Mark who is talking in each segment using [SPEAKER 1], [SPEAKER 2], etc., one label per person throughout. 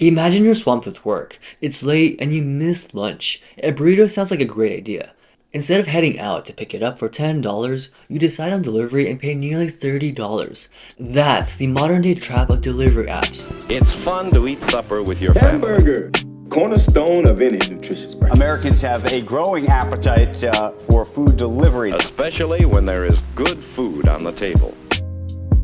[SPEAKER 1] Imagine you're swamped with work. It's late and you missed lunch. A burrito sounds like a great idea. Instead of heading out to pick it up for $10, you decide on delivery and pay nearly $30. That's the modern day trap of delivery apps.
[SPEAKER 2] It's fun to eat supper with your family.
[SPEAKER 3] Hamburger, cornerstone of any nutritious breakfast.
[SPEAKER 4] Americans have a growing appetite for food delivery,
[SPEAKER 2] Especially when there is good food on the table.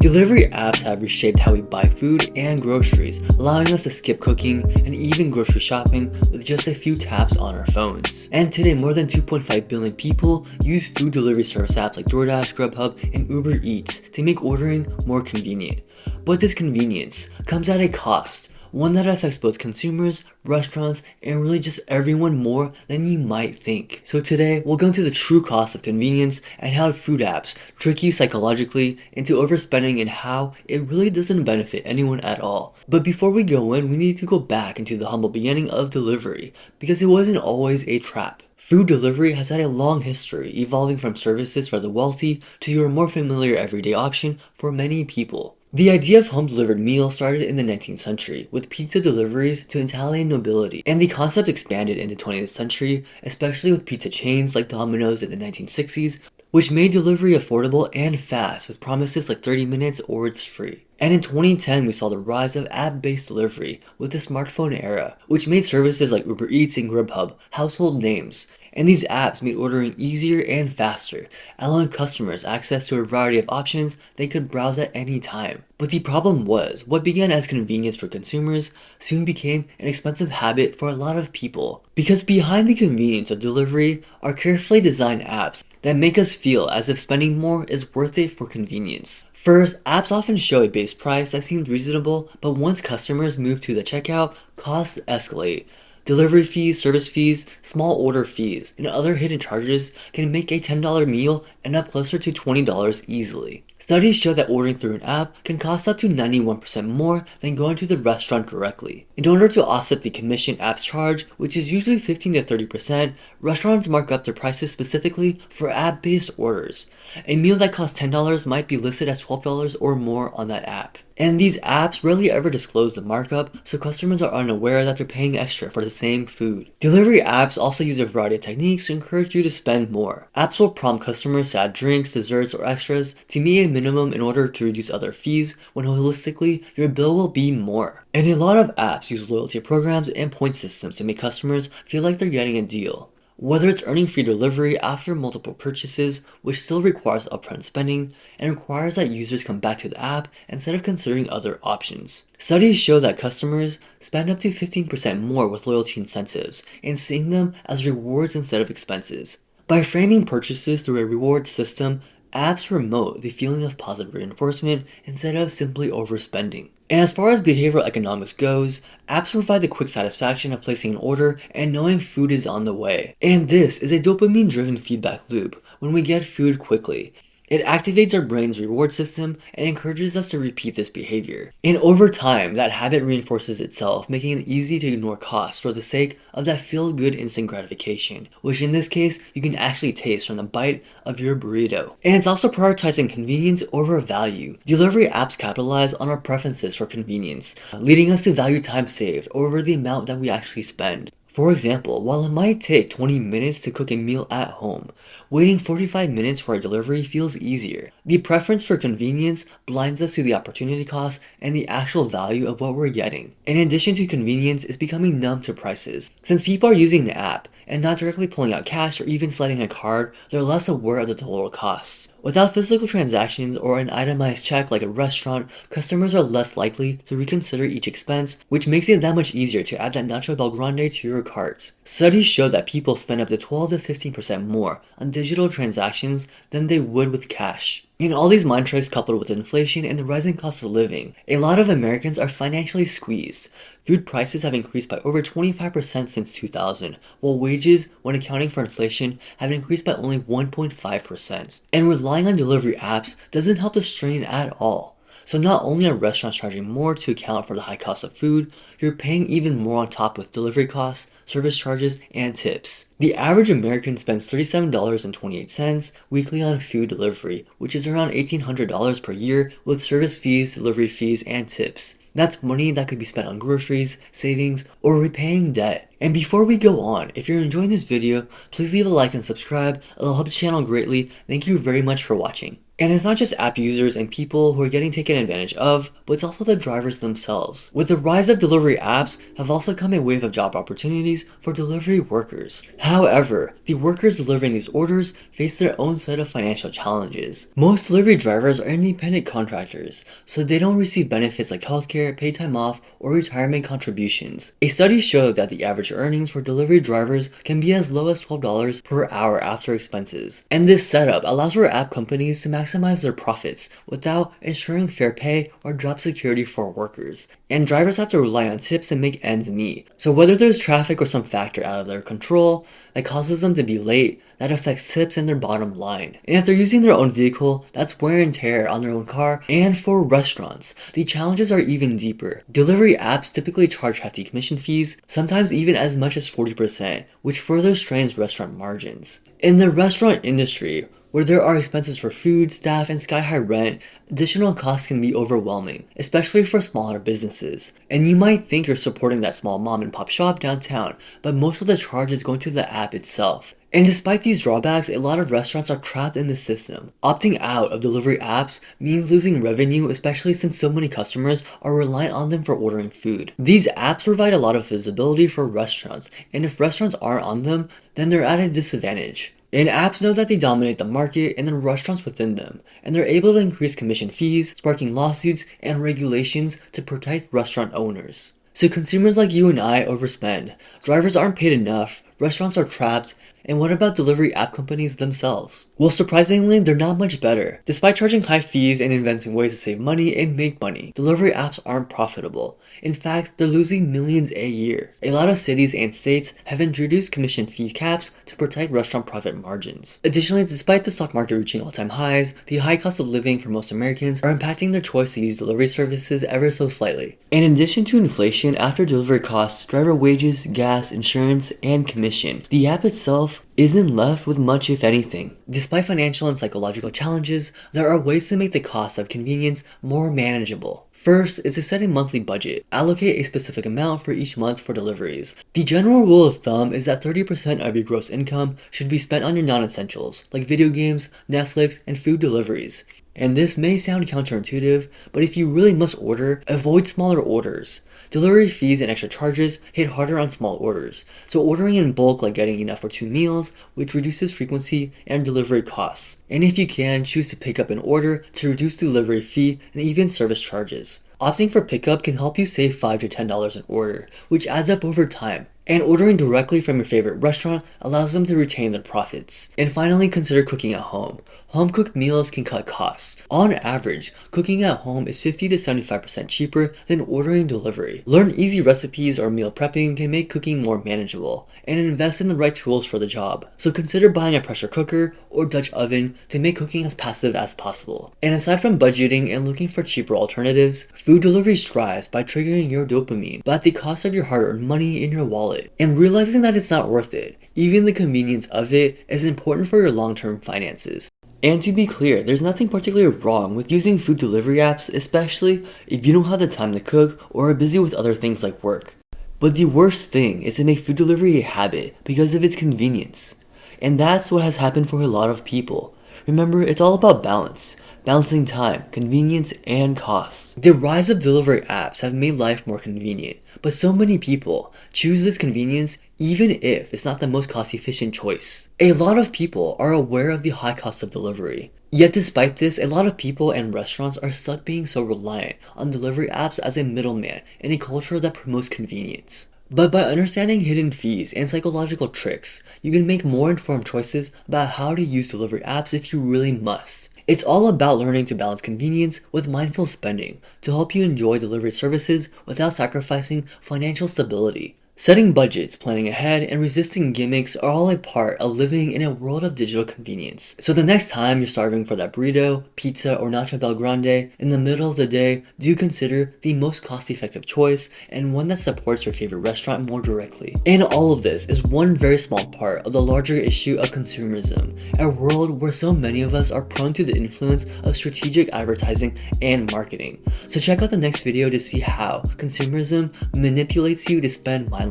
[SPEAKER 1] Delivery apps have reshaped how we buy food and groceries, allowing us to skip cooking and even grocery shopping with just a few taps on our phones. And today, more than 2.5 billion people use food delivery service apps like DoorDash, Grubhub, and Uber Eats to make ordering more convenient. But this convenience comes at a cost, one that affects both consumers, restaurants, and really just everyone more than you might think. So today, we'll go into the true cost of convenience and how food apps trick you psychologically into overspending and how it really doesn't benefit anyone at all. But before we go in, we need to go back into the humble beginning of delivery, because it wasn't always a trap. Food delivery has had a long history, evolving from services for the wealthy to your more familiar everyday option for many people. The idea of home-delivered meals started in the 19th century, with pizza deliveries to Italian nobility, and the concept expanded in the 20th century, especially with pizza chains like Domino's in the 1960s, which made delivery affordable and fast with promises like 30 minutes or it's free. And in 2010, we saw the rise of app-based delivery with the smartphone era, which made services like Uber Eats and Grubhub household names. And these apps made ordering easier and faster, allowing customers access to a variety of options they could browse at any time. But the problem was, what began as convenience for consumers soon became an expensive habit for a lot of people. Because behind the convenience of delivery are carefully designed apps that make us feel as if spending more is worth it for convenience. First, apps often show a base price that seems reasonable, but once customers move to the checkout, costs escalate. Delivery fees, service fees, small order fees, and other hidden charges can make a $10 meal end up closer to $20 easily. Studies show that ordering through an app can cost up to 91% more than going to the restaurant directly. In order to offset the commission apps charge, which is usually 15 to 30%, restaurants mark up their prices specifically for app-based orders. A meal that costs $10 might be listed as $12 or more on that app. And these apps rarely ever disclose the markup, so customers are unaware that they're paying extra for the same food. Delivery apps also use a variety of techniques to encourage you to spend more. Apps will prompt customers to add drinks, desserts, or extras to meet a minimum in order to reduce other fees, when holistically, your bill will be more. And a lot of apps use loyalty programs and point systems to make customers feel like they're getting a deal. Whether it's earning free delivery after multiple purchases, which still requires upfront spending, and requires that users come back to the app instead of considering other options. Studies show that customers spend up to 15% more with loyalty incentives, and seeing them as rewards instead of expenses. By framing purchases through a reward system, apps promote the feeling of positive reinforcement instead of simply overspending. And as far as behavioral economics goes, apps provide the quick satisfaction of placing an order and knowing food is on the way. And this is a dopamine-driven feedback loop when we get food quickly. It activates our brain's reward system and encourages us to repeat this behavior. And over time, that habit reinforces itself, making it easy to ignore costs for the sake of that feel-good instant gratification, which in this case, you can actually taste from the bite of your burrito. And it's also prioritizing convenience over value. Delivery apps capitalize on our preferences for convenience, leading us to value time saved over the amount that we actually spend. For example, while it might take 20 minutes to cook a meal at home, waiting 45 minutes for a delivery feels easier. The preference for convenience blinds us to the opportunity cost and the actual value of what we're getting. In addition to convenience, it's becoming numb to prices. Since people are using the app and not directly pulling out cash or even sliding a card, they're less aware of the total costs. Without physical transactions or an itemized check like a restaurant, customers are less likely to reconsider each expense, which makes it that much easier to add that Nacho Bel Grande to your cart. Studies show that people spend up to 12 to 15% more on digital transactions than they would with cash. In all these mind tricks coupled with inflation and the rising cost of living, a lot of Americans are financially squeezed. Food prices have increased by over 25% since 2000, while wages, when accounting for inflation, have increased by only 1.5%. And relying on delivery apps doesn't help the strain at all. So not only are restaurants charging more to account for the high cost of food, you're paying even more on top with delivery costs, service charges, and tips. The average American spends $37.28 weekly on food delivery, which is around $1,800 per year with service fees, delivery fees, and tips. That's money that could be spent on groceries, savings, or repaying debt. And before we go on, if you're enjoying this video, please leave a like and subscribe. It'll help the channel greatly. Thank you very much for watching. And it's not just app users and people who are getting taken advantage of, but it's also the drivers themselves. With the rise of delivery apps have also come a wave of job opportunities for delivery workers. However, the workers delivering these orders face their own set of financial challenges. Most delivery drivers are independent contractors, so they don't receive benefits like healthcare, paid time off, or retirement contributions. A study showed that the average earnings for delivery drivers can be as low as $12 per hour after expenses. And this setup allows for app companies to maximize their profits without ensuring fair pay or job security for workers. And drivers have to rely on tips and make ends meet. So whether there's traffic or some factor out of their control that causes them to be late, that affects tips and their bottom line. And if they're using their own vehicle, that's wear and tear on their own car. And for restaurants, the challenges are even deeper. Delivery apps typically charge hefty commission fees, sometimes even as much as 40%, which further strains restaurant margins. In the restaurant industry, where there are expenses for food, staff, and sky-high rent, additional costs can be overwhelming, especially for smaller businesses. And you might think you're supporting that small mom-and-pop shop downtown, but most of the charge is going to the app itself. And despite these drawbacks, a lot of restaurants are trapped in the system. Opting out of delivery apps means losing revenue, especially since so many customers are reliant on them for ordering food. These apps provide a lot of visibility for restaurants, and if restaurants aren't on them, then they're at a disadvantage. And apps know that they dominate the market and then restaurants within them, and they're able to increase commission fees, sparking lawsuits and regulations to protect restaurant owners. So consumers like you and I overspend, drivers aren't paid enough, restaurants are trapped, and what about delivery app companies themselves? Well, surprisingly, they're not much better. Despite charging high fees and inventing ways to save money and make money, delivery apps aren't profitable. In fact, they're losing millions a year. A lot of cities and states have introduced commission fee caps to protect restaurant profit margins. Additionally, despite the stock market reaching all-time highs, the high cost of living for most Americans are impacting their choice to use delivery services ever so slightly. And in addition to inflation, after delivery costs, driver wages, gas, insurance, and commission, the app itself isn't left with much if anything. Despite financial and psychological challenges, there are ways to make the cost of convenience more manageable. First is to set a monthly budget. Allocate a specific amount for each month for deliveries. The general rule of thumb is that 30% of your gross income should be spent on your non-essentials, like video games, Netflix, and food deliveries. And this may sound counterintuitive, but if you really must order, avoid smaller orders. Delivery fees and extra charges hit harder on small orders, so ordering in bulk like getting enough for 2 meals, which reduces frequency and delivery costs. And if you can, choose to pick up an order to reduce delivery fee and even service charges. Opting for pickup can help you save $5 to $10 an order, which adds up over time. And ordering directly from your favorite restaurant allows them to retain their profits. And finally, consider cooking at home. Home-cooked meals can cut costs. On average, cooking at home is 50 to 75% cheaper than ordering delivery. Learn easy recipes or meal prepping can make cooking more manageable, and invest in the right tools for the job. So consider buying a pressure cooker or Dutch oven to make cooking as passive as possible. And aside from budgeting and looking for cheaper alternatives, food delivery strives by triggering your dopamine, but at the cost of your hard-earned money in your wallet. And realizing that it's not worth it, even the convenience of it, is important for your long-term finances. And to be clear, there's nothing particularly wrong with using food delivery apps, especially if you don't have the time to cook or are busy with other things like work. But the worst thing is to make food delivery a habit because of its convenience. And that's what has happened for a lot of people. Remember, it's all about balance. Balancing time, convenience, and cost. The rise of delivery apps have made life more convenient, but so many people choose this convenience even if it's not the most cost-efficient choice. A lot of people are aware of the high cost of delivery. Yet despite this, a lot of people and restaurants are stuck being so reliant on delivery apps as a middleman in a culture that promotes convenience. But by understanding hidden fees and psychological tricks, you can make more informed choices about how to use delivery apps if you really must. It's all about learning to balance convenience with mindful spending to help you enjoy delivery services without sacrificing financial stability. Setting budgets, planning ahead, and resisting gimmicks are all a part of living in a world of digital convenience. So the next time you're starving for that burrito, pizza, or nacho bel grande in the middle of the day, do consider the most cost-effective choice and one that supports your favorite restaurant more directly. And all of this is one very small part of the larger issue of consumerism, a world where so many of us are prone to the influence of strategic advertising and marketing. So check out the next video to see how consumerism manipulates you to spend mindlessly.